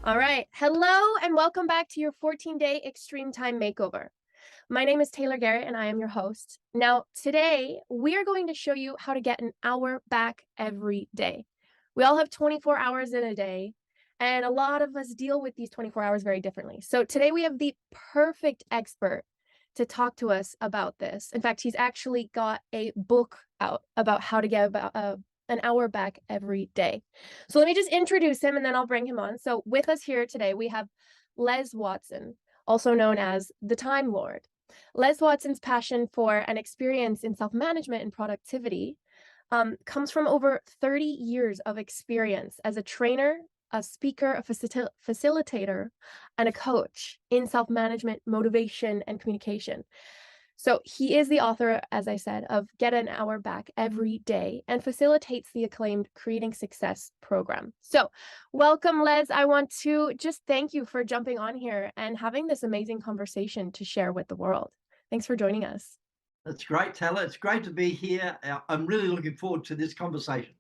All right. Hello and welcome back to your 14-day extreme time makeover. My name is Taylor Garrett and I am your host. Now, today we are going to show you how to get an hour back every day. We all have 24 hours in a day, and a lot of us deal with these 24 hours very differently. So, today we have the perfect expert to talk to us about this. In fact, he's actually got a book out about how to get about an hour back every day. So let me just introduce him and then I'll bring him on. So with us here today, we have Les Watson, also known as the Time Lord. Les Watson's passion for and experience in self-management and productivity comes from over 30 years of experience as a trainer, a speaker, a facilitator, and a coach in self-management, motivation, and communication. So he is the author, as I said, of Get an Hour Back Every Day and facilitates the acclaimed Creating Success program. So welcome, Les. I want to just thank you for jumping on here and having this amazing conversation to share with the world. Thanks for joining us. That's great, Taylor. It's great to be here. I'm really looking forward to this conversation.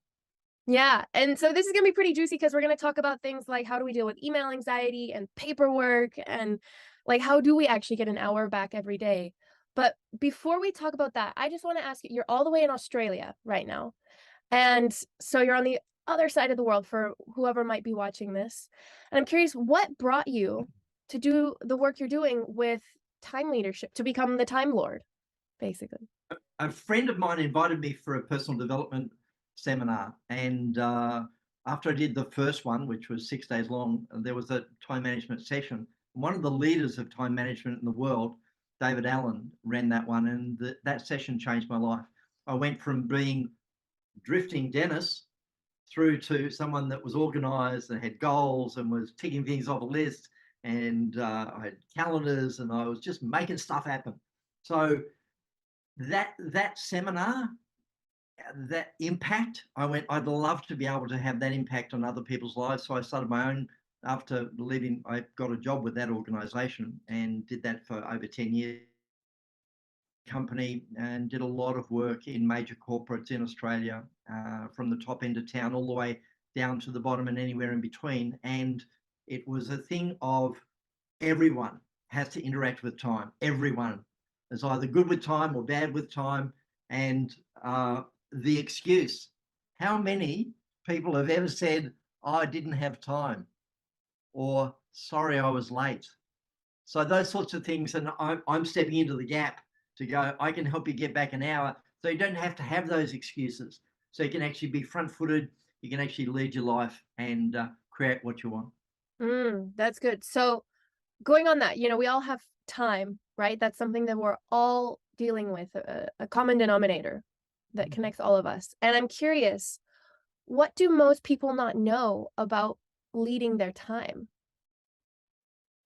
Yeah, and so this is going to be pretty juicy because we're going to talk about things like how do we deal with email anxiety and paperwork and like how do we actually get an hour back every day. But before we talk about that, I just want to ask you, you're all the way in Australia right now. And so you're on the other side of the world for whoever might be watching this. And I'm curious, what brought you to do the work you're doing with time leadership, to become the Time Lord, basically? A friend of mine invited me for a personal development seminar, and after I did the first one, which was 6 days long, there was a time management session. One of the leaders of time management in the world, David Allen, ran that one, and that session changed my life. I went from being drifting Dennis through to someone that was organized and had goals and was ticking things off a list, and I had calendars and I was just making stuff happen. So that seminar, that impact, I went, I'd love to be able to have that impact on other people's lives. So I started my own. After leaving, I got a job with that organization and did that for over 10 years company, and did a lot of work in major corporates in Australia, from the top end of town all the way down to the bottom and anywhere in between. And it was a thing of everyone has to interact with time. Everyone is either good with time or bad with time. And the excuse, how many people have ever said, oh, I didn't have time, or sorry, I was late? So those sorts of things. And I'm stepping into the gap to go, I can help you get back an hour. So you don't have to have those excuses. So you can actually be front footed. You can actually lead your life and create what you want. That's good. So going on that, we all have time, right? That's something that we're all dealing with, a common denominator that connects all of us. And I'm curious, what do most people not know about leading their time?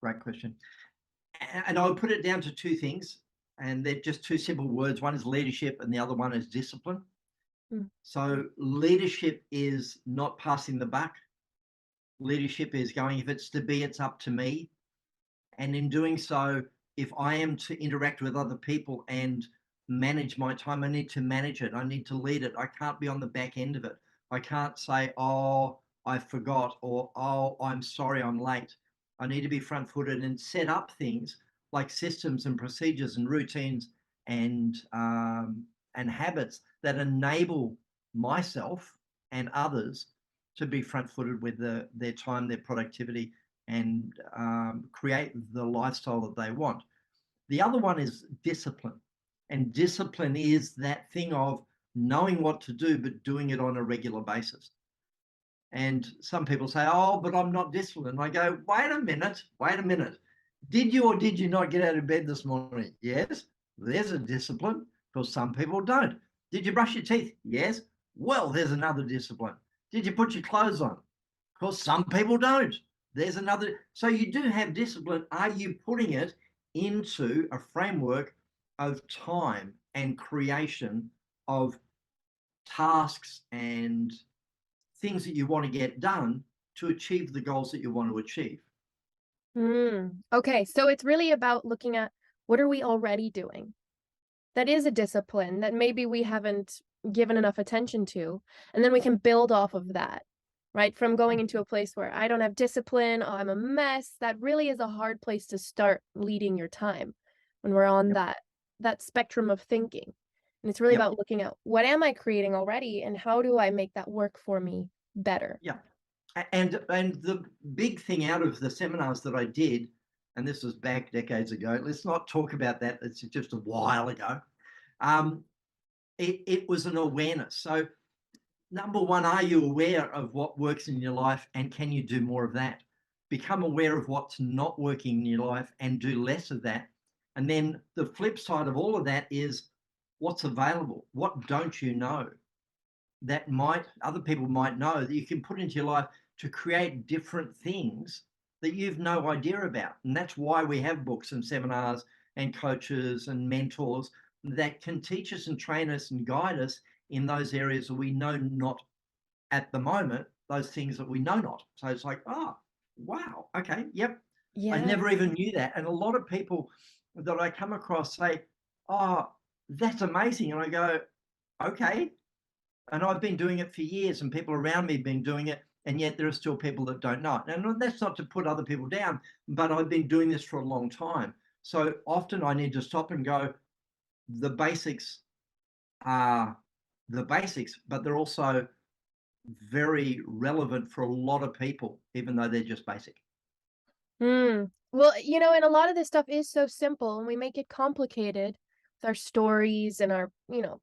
Great question. And I would put it down to two things, and they're just two simple words. One is leadership, and the other one is discipline. Mm. So leadership is not passing the buck. Leadership is going, if it's to be, it's up to me. And in doing so, if I am to interact with other people and manage my time, I need to manage it. I need to lead it. I can't be on the back end of it. I can't say, oh, I forgot, or oh, I'm sorry, I'm late. I need to be front footed and set up things like systems and procedures and routines and habits that enable myself and others to be front footed with their time, their productivity, and create the lifestyle that they want. The other one is discipline. And discipline is that thing of knowing what to do, but doing it on a regular basis. And some people say, oh, but I'm not disciplined. I go, wait a minute. Did you or did you not get out of bed this morning? Yes, there's a discipline, because some people don't. Did you brush your teeth? Yes. Well, there's another discipline. Did you put your clothes on? Because some people don't. There's another. So you do have discipline. Are you putting it into a framework of time and creation of tasks and things that you want to get done to achieve the goals that you want to achieve? Okay, so it's really about looking at what are we already doing? That is a discipline that maybe we haven't given enough attention to, and then we can build off of that. right? From going into a place where I don't have discipline, oh, I'm a mess. That really is a hard place to start leading your time when we're on Yep. that spectrum of thinking. And it's really Yep. about looking at what am I creating already and how do I make that work for me better? Yeah. And the big thing out of the seminars that I did, and this was back decades ago, let's not talk about that. It's just a while ago. Um, it was an awareness. So, number one, are you aware of what works in your life and can you do more of that? Become aware of what's not working in your life and do less of that. And then the flip side of all of that is what's available? What don't you know that might other people might know that you can put into your life to create different things that you've no idea about? And that's why we have books and seminars and coaches and mentors that can teach us and train us and guide us in those areas that we know not at the moment, those things that we know not. So it's like, oh, wow, okay, yep. I Yeah. never even knew that. And a lot of people that I come across say, oh, that's amazing. And I go, okay. And I've been doing it for years, and people around me have been doing it, and yet there are still people that don't know it. And that's not to put other people down, but I've been doing this for a long time. So often I need to stop and go, the basics are the basics, but they're also very relevant for a lot of people, even though they're just basic. Well, and a lot of this stuff is so simple and we make it complicated with our stories and our,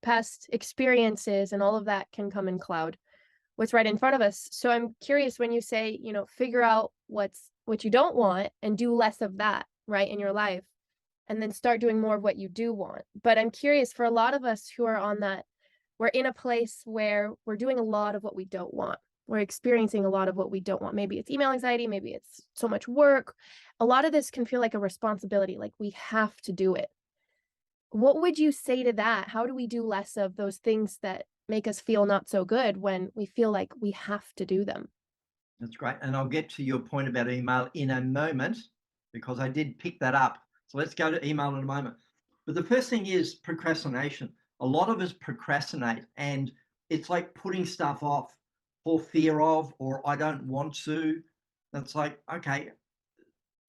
past experiences and all of that can come in cloud what's right in front of us. So I'm curious when you say, figure out what you don't want and do less of that, right, in your life, and then start doing more of what you do want. But I'm curious for a lot of us who are on that, we're in a place where we're doing a lot of what we don't want. We're experiencing a lot of what we don't want. Maybe it's email anxiety, maybe it's so much work. A lot of this can feel like a responsibility, like we have to do it. What would you say to that? How do we do less of those things that make us feel not so good when we feel like we have to do them? That's great. And I'll get to your point about email in a moment because I did pick that up. So let's go to email in a moment. But the first thing is procrastination. A lot of us procrastinate, and it's like putting stuff off for fear of, or I don't want to. That's like, okay,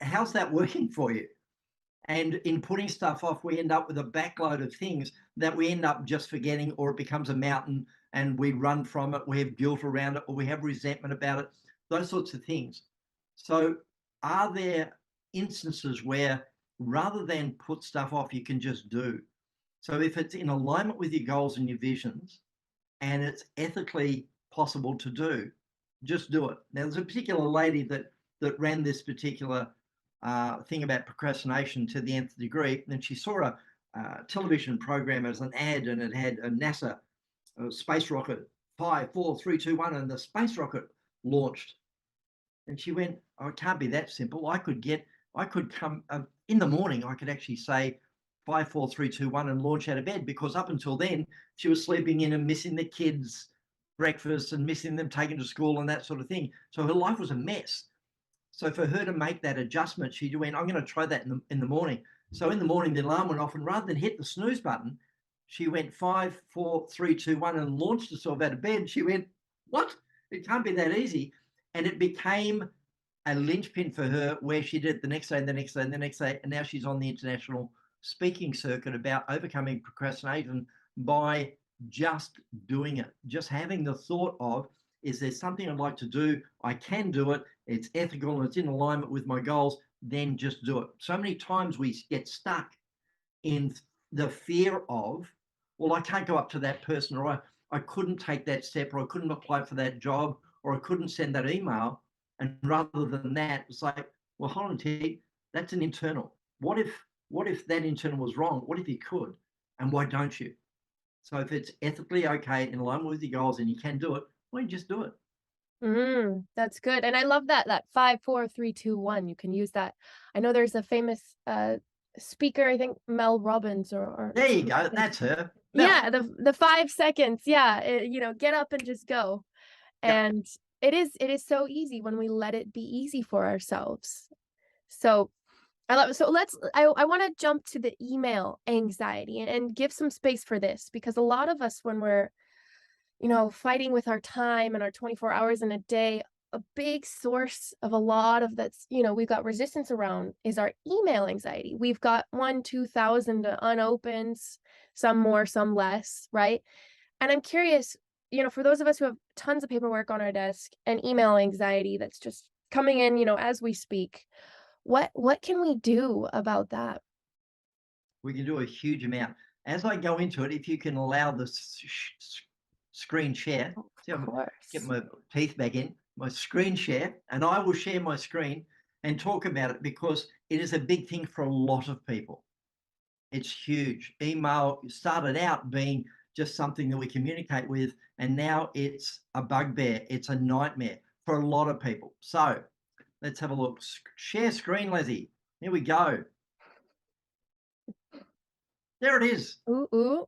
how's that working for you? And in putting stuff off, we end up with a backload of things that we end up just forgetting, or it becomes a mountain and we run from it. We have guilt around it, or we have resentment about it, those sorts of things. So, are there instances where rather than put stuff off, you can just do? So, if it's in alignment with your goals and your visions and it's ethically possible to do, just do it. Now, there's a particular lady that ran this particular thing about procrastination to the nth degree, and she saw a television program as an ad, and it had a NASA space rocket, 5, 4, 3, 2, 1, and the space rocket launched. And she went, "Oh, it can't be that simple. I could come in the morning. I could actually say 5, 4, 3, 2, 1 and launch out of bed because up until then she was sleeping in and missing the kids' breakfast and missing them taken to school and that sort of thing. So her life was a mess. So for her to make that adjustment, she went, I'm going to try that in the morning. So in the morning, the alarm went off, and rather than hit the snooze button, she went 5, 4, 3, 2, 1 and launched herself out of bed. She went, what? It can't be that easy. And it became a linchpin for her where she did it the next day and the next day and the next day. And now she's on the international speaking circuit about overcoming procrastination by just doing it, just having the thought of, is there something I'd like to do? I can do it. It's ethical and it's in alignment with my goals. Then just do it. So many times we get stuck in the fear of, well, I can't go up to that person, or I couldn't take that step, or I couldn't apply for that job, or I couldn't send that email. And rather than that, it's like, well, hold on, T, that's an internal. What if that internal was wrong? What if you could? And why don't you? So if it's ethically okay in line with your goals and you can do it, why don't you just do it? That's good. And I love that 5, 4, 3, 2, 1. You can use that. I know there's a famous speaker, I think Mel Robbins or There you something go. like That's her. Mel. yeah, the 5 seconds. Yeah, get up and just go. Yep. And it is so easy when we let it be easy for ourselves. So I love it. So I want to jump to the email anxiety and give some space for this because a lot of us when we're fighting with our time and our 24 hours in a day, a big source of a lot of we've got resistance around is our email anxiety. We've got 2,000 unopened, some more, some less, right? And I'm curious, for those of us who have tons of paperwork on our desk and email anxiety that's just coming in, as we speak, what can we do about that? We can do a huge amount. As I go into it, if you can allow the screen share, Of see, I'm get course. my teeth back in, my screen share, and I will share my screen and talk about it because it is a big thing for a lot of people. It's huge. Email started out being just something that we communicate with, and now it's a bugbear. It's a nightmare for a lot of people. So let's have a look. Share screen, Leslie. Here we go. There it is. Ooh, ooh.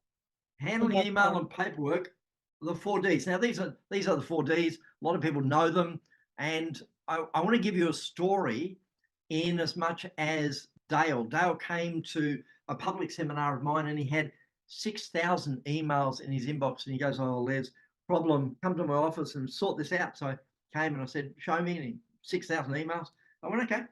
I Handling love that email one. and paperwork, the 4Ds. Now these are the 4Ds. A lot of people know them, and I want to give you a story in as much as Dale came to a public seminar of mine, and he had 6,000 emails in his inbox, and he goes, "Oh, Les, problem, come to my office and sort this out." So I came and I said, "Show me," and 6,000 emails. I went, "Okay,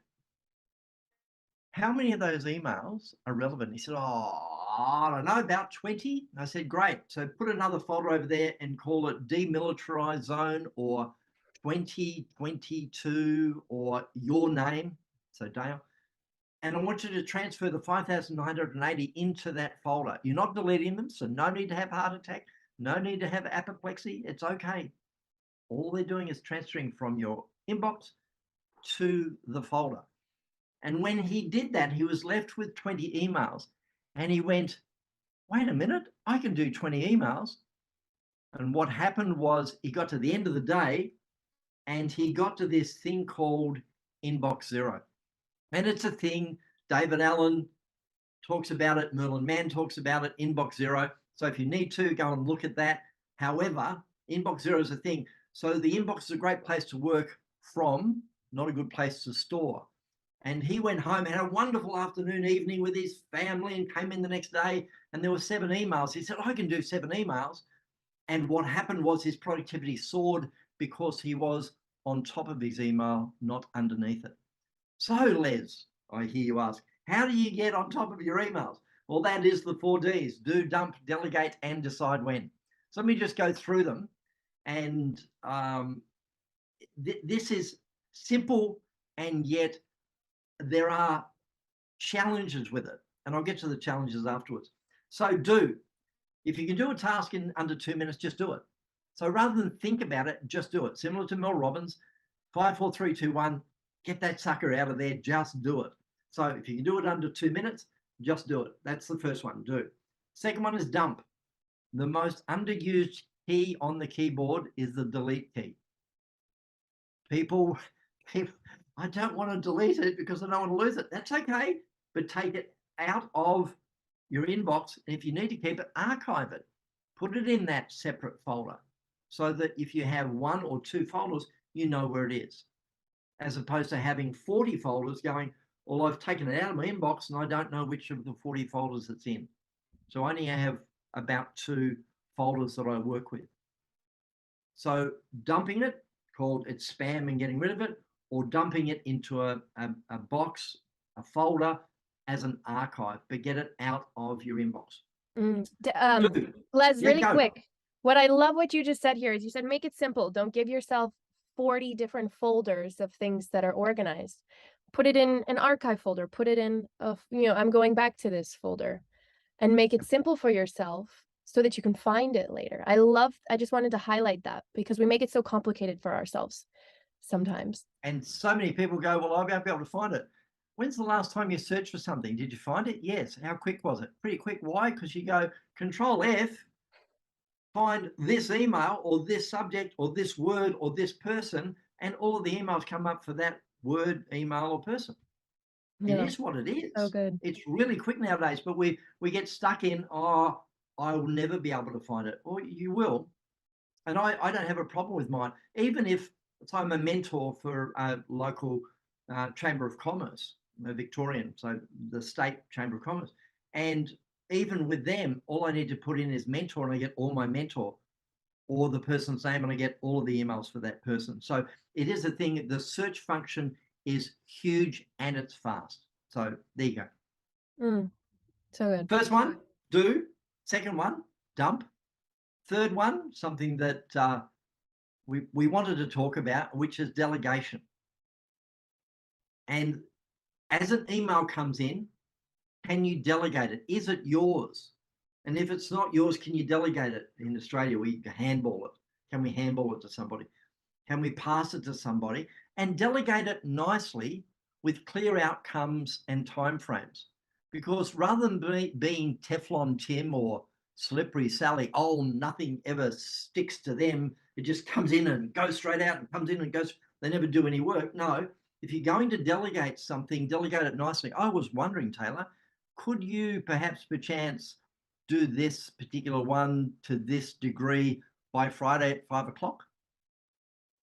how many of those emails are relevant?" He said, "Oh, I don't know, about 20." I said, "Great. So put another folder over there and call it demilitarized zone or 2022 or your name." So Dale, and I want you to transfer the 5,980 into that folder. You're not deleting them, so no need to have heart attack, no need to have apoplexy. It's okay. All they're doing is transferring from your inbox to the folder. And when he did that, he was left with 20 emails. And he went, "Wait a minute, I can do 20 emails." And what happened was he got to the end of the day and he got to this thing called Inbox Zero. And it's a thing, David Allen talks about it, Merlin Mann talks about it, Inbox Zero. So if you need to, go and look at that. However, Inbox Zero is a thing. So the inbox is a great place to work from, not a good place to store. And he went home, had a wonderful afternoon, evening with his family, and came in the next day, and there were 7 emails. He said, "I can do 7 emails." And what happened was his productivity soared because he was on top of his email, not underneath it. So, Les, I hear you ask, how do you get on top of your emails? Well, that is the 4Ds: do, dump, delegate, and decide when. So let me just go through them. And this is simple, and yet there are challenges with it. And I'll get to the challenges afterwards. So do. If you can do a task in under 2 minutes, just do it. So rather than think about it, just do it. Similar to Mel Robbins, 5, 4, 3, 2, 1, get that sucker out of there, just do it. So if you can do it under 2 minutes, just do it. That's the first one, do. Second one is dump. The most underused key on the keyboard is the delete key. People, people, I don't want to delete it because I don't want to lose it. That's okay, but take it out of your inbox. And if you need to keep it, archive it. Put it in that separate folder so that if you have 1 or 2 folders, you know where it is, as opposed to having 40 folders going, well, I've taken it out of my inbox and I don't know which of the 40 folders it's in. So I only have about 2 folders that I work with. So dumping it, called it's spam and getting rid of it, or dumping it into a box, a folder as an archive, but get it out of your inbox. Mm, Two, Les, yeah, really go. quick. What I love what you just said here is you said make it simple. Don't give yourself 40 different folders of things that are organized. Put it in an archive folder. Put it in I'm going back to this folder, and make it simple for yourself so that you can find it later. I just wanted to highlight that because we make it so complicated for ourselves sometimes. And so many people go, well, I won't be able to find it. When's the last time you searched for something? Did you find it? Yes. How quick was it? Pretty quick. Why? Because you go Control F, find this email or this subject or this word or this person, and all of the emails come up for that word, email, or person. It Yeah, is what it so is. good. It's really quick nowadays, but we get stuck in, oh, I will never be able to find it. Or you will. And I don't have a problem with mine, even if so I'm a mentor for a local Chamber of Commerce, Victorian, so the state Chamber of Commerce. And even with them, all I need to put in is mentor, and I get all my mentor or the person's name, and I get all of the emails for that person. So it is a thing. The search function is huge and it's fast. So there you go. Mm, so good. First one, do. Second one, dump. Third one, something that we wanted to talk about, which is delegation. And as an email comes in, can you delegate it? Is it yours? And if it's not yours, can you delegate it? In Australia, we handball it. Can we handball it to somebody? Can we pass it to somebody and delegate it nicely with clear outcomes and timeframes? Because rather than being Teflon Tim or Slippery Sally, oh, nothing ever sticks to them. It just comes in and goes straight out and comes in and goes, they never do any work. No, if you're going to delegate something, delegate it nicely. I was wondering, Taylor, could you perhaps perchance do this particular one to this degree by Friday at 5 o'clock?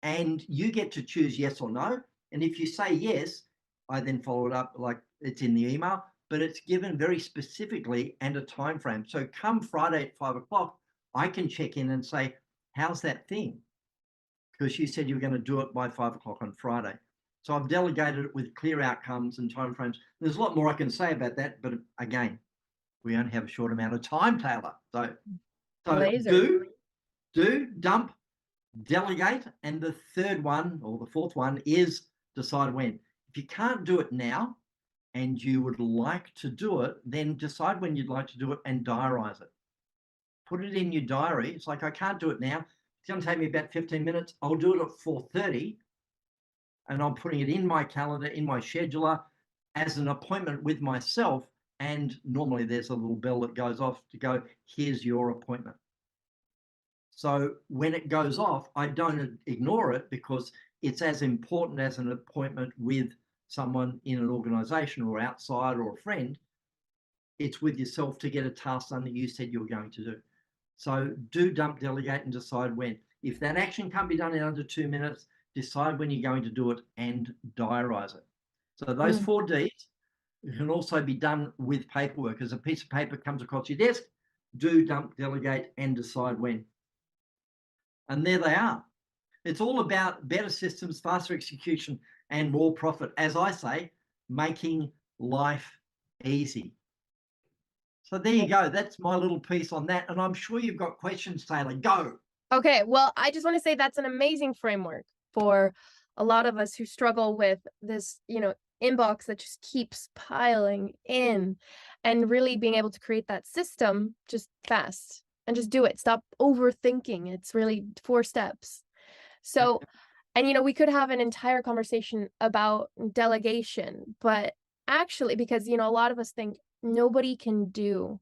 And you get to choose yes or no. And if you say yes, I then follow it up like it's in the email, but it's given very specifically and a time frame. So come Friday at 5 o'clock, I can check in and say, how's that thing? Because you said you were going to do it by 5 o'clock on Friday. So I've delegated it with clear outcomes and timeframes. There's a lot more I can say about that, but again, we only have a short amount of time, Tayller. So Laser. dump, delegate, and the third one or the fourth one is decide when. If you can't do it now and you would like to do it, then decide when you'd like to do it and diarize it. Put it in your diary. It's like, I can't do it now. It's going to take me about 15 minutes. I'll do it at 4:30, and I'm putting it in my calendar, in my scheduler as an appointment with myself. And normally there's a little bell that goes off to go, here's your appointment. So when it goes off, I don't ignore it because it's as important as an appointment with someone in an organization or outside or a friend. It's with yourself to get a task done that you said you were going to do. So do, dump, delegate, and decide when. If that action can't be done in under 2 minutes, decide when you're going to do it and diarize it. So those Mm. 4 Ds can also be done with paperwork. As a piece of paper comes across your desk, do, dump, delegate, and decide when. And there they are. It's all about better systems, faster execution, and more profit. As I say, making life easy. So there you go. That's my little piece on that. And I'm sure you've got questions, Taylor. Go. Okay, well, I just want to say that's an amazing framework for a lot of us who struggle with this, inbox that just keeps piling in, and really being able to create that system just fast and just do it. Stop overthinking. It's really 4 steps. So, and we could have an entire conversation about delegation, but actually, because a lot of us think nobody can do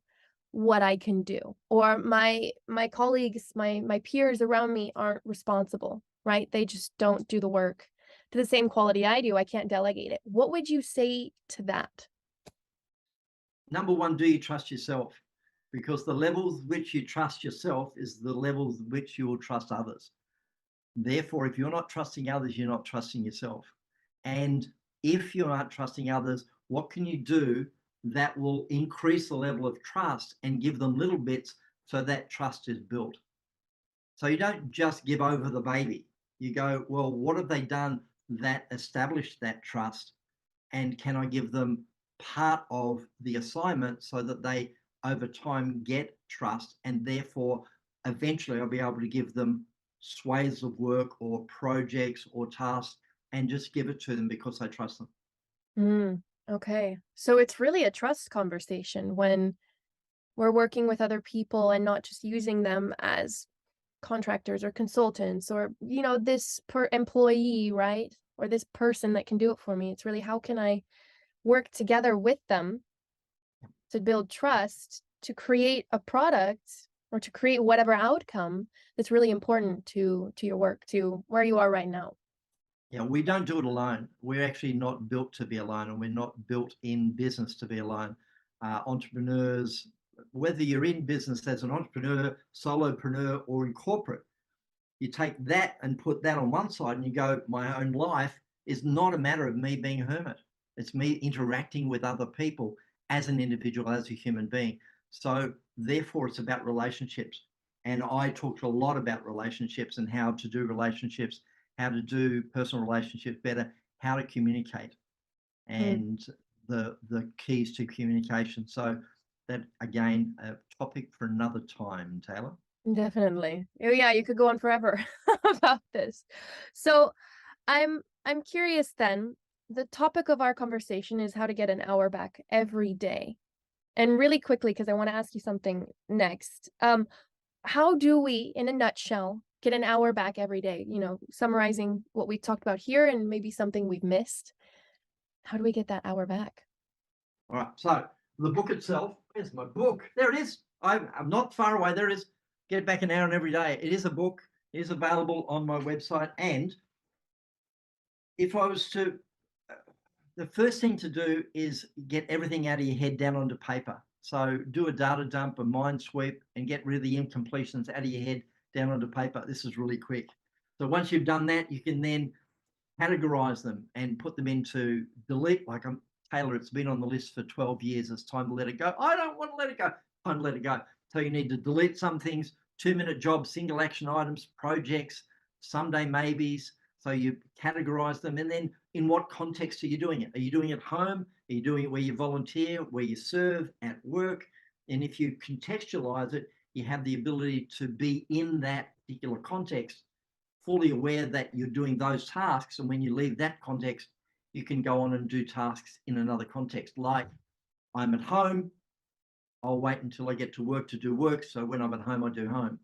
what I can do, or my colleagues, my peers around me aren't responsible, right? They just don't do the work to the same quality I do. I can't delegate it. What would you say to that? Number one, do you trust yourself? Because the levels which you trust yourself is the levels which you will trust others. Therefore, if you're not trusting others, you're not trusting yourself. And if you aren't trusting others, what can you do that will increase the level of trust and give them little bits so that trust is built? So you don't just give over the baby. You go, well, what have they done that established that trust? And can I give them part of the assignment so that they over time get trust, and therefore eventually I'll be able to give them swathes of work or projects or tasks and just give it to them because I trust them. Okay. So it's really a trust conversation when we're working with other people and not just using them as contractors or consultants, or this per employee, right? Or this person that can do it for me. It's really, how can I work together with them to build trust, to create a product, or to create whatever outcome that's really important to your work, to where you are right now. Yeah, we don't do it alone. We're actually not built to be alone, and we're not built in business to be alone. Entrepreneurs, whether you're in business as an entrepreneur, solopreneur, or in corporate, you take that and put that on one side and you go, my own life is not a matter of me being a hermit. It's me interacting with other people as an individual, as a human being. So therefore, it's about relationships. And I talked a lot about relationships and how to do relationships, how to do personal relationships better, how to communicate, Mm, and the keys to communication. So that again, a topic for another time, Taylor. definitely. Oh, yeah, you could go on forever about this. So I'm curious then. The topic of our conversation is how to get an hour back every day. And really quickly, because I want to ask you something next. How do we, in a nutshell, get an hour back every day? You know, summarizing what we talked about here and maybe something we've missed. How do we get that hour back? All right. So the book itself, where's my book? There it is. I'm not far away. There it is. Get back an hour and every day. It is a book. It is available on my website. And if I was to, the first thing to do is get everything out of your head down onto paper. So do a data dump, a mind sweep, and get rid of the incompletions out of your head down onto paper. This is really quick. So once you've done that, you can then categorize them and put them into delete. Like I'm Taylor, it's been on the list for 12 years. It's time to let it go. I don't want to let it go. Time to let it go. So you need to delete some things, 2-minute jobs, single action items, projects, someday maybes. So you categorize them. And then in what context are you doing it? Are you doing it at home? Are you doing it where you volunteer, where you serve, at work? And if you contextualize it, you have the ability to be in that particular context, fully aware that you're doing those tasks. And when you leave that context, you can go on and do tasks in another context. Like I'm at home, I'll wait until I get to work to do work. So when I'm at home, I do home.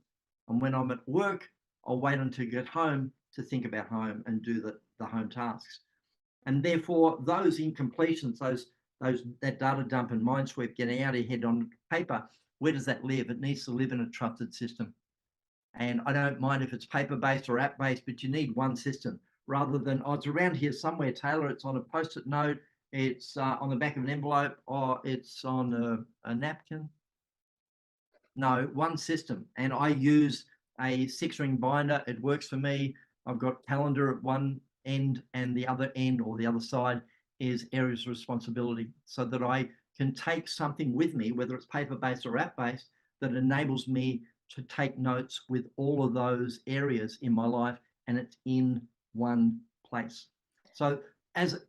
And when I'm at work, I'll wait until I get home to think about home and do the home tasks. And therefore, those incompletions, those that data dump and mind sweep getting out of your head on paper, where does that live? It needs to live in a trusted system. And I don't mind if it's paper-based or app-based, but you need one system rather than, oh, it's around here somewhere, Taylor, it's on a post-it note, it's on the back of an envelope, or it's on a napkin. No, one system. And I use a 6-ring binder. It works for me. I've got calendar at one end, and the other end or the other side is areas of responsibility, so that I can take something with me, whether it's paper-based or app-based, that enables me to take notes with all of those areas in my life, and it's in one place. So as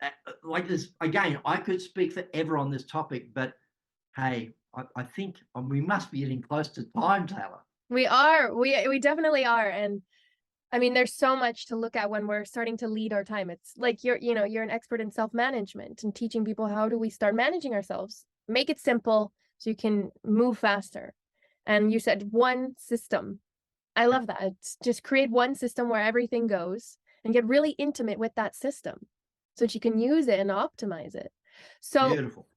like this, again, I could speak forever on this topic, but hey, I think we must be getting close to time, Taylor. We are. We definitely are. And I mean, there's so much to look at when we're starting to lead our time. It's like you're an expert in self-management and teaching people how do we start managing ourselves. Make it simple so you can move faster. And you said one system. I love that. It's just create one system where everything goes and get really intimate with that system so that you can use it and optimize it. So, Beautiful.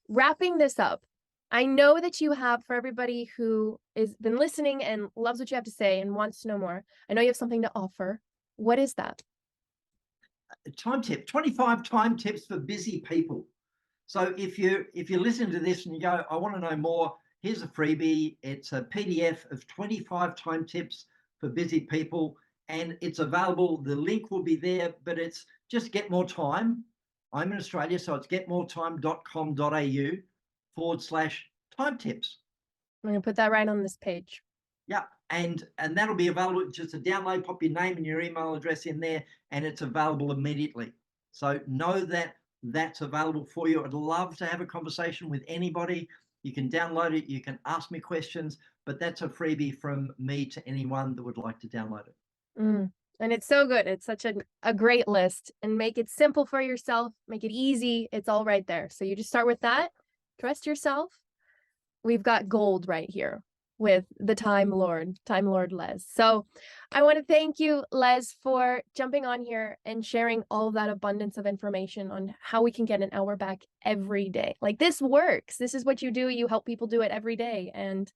wrapping this up, I know that you have, for everybody who has been listening and loves what you have to say and wants to know more, I know you have something to offer. What is that? Time tip, 25 time tips for busy people. So if you listen to this and you go, I want to know more, here's a freebie. It's a PDF of 25 time tips for busy people, and it's available. The link will be there, but it's just Get More Time. I'm in Australia, so it's getmoretime.com.au/time tips. I'm going to put that right on this page. Yeah, and that'll be available. Just a download, pop your name and your email address in there, and it's available immediately. So know that that's available for you. I'd love to have a conversation with anybody. You can download it, you can ask me questions, but that's a freebie from me to anyone that would like to download it. Mm. And it's so good. It's such a great list, and make it simple for yourself, make it easy. It's all right there. So you just start with that, trust yourself. We've got gold right here with the Time Lord Les. So I want to thank you, Les, for jumping on here and sharing all of that abundance of information on how we can get an hour back every day. Like, this works. This is what you do. You help people do it every day. And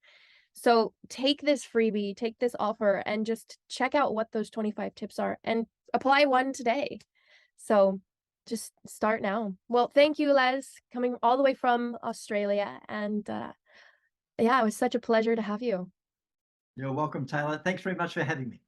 so take this freebie, take this offer, and just check out what those 25 tips are and apply one today. So just start now. Well, thank you, Les, coming all the way from Australia. And yeah, it was such a pleasure to have you. You're welcome, Taylor. Thanks very much for having me.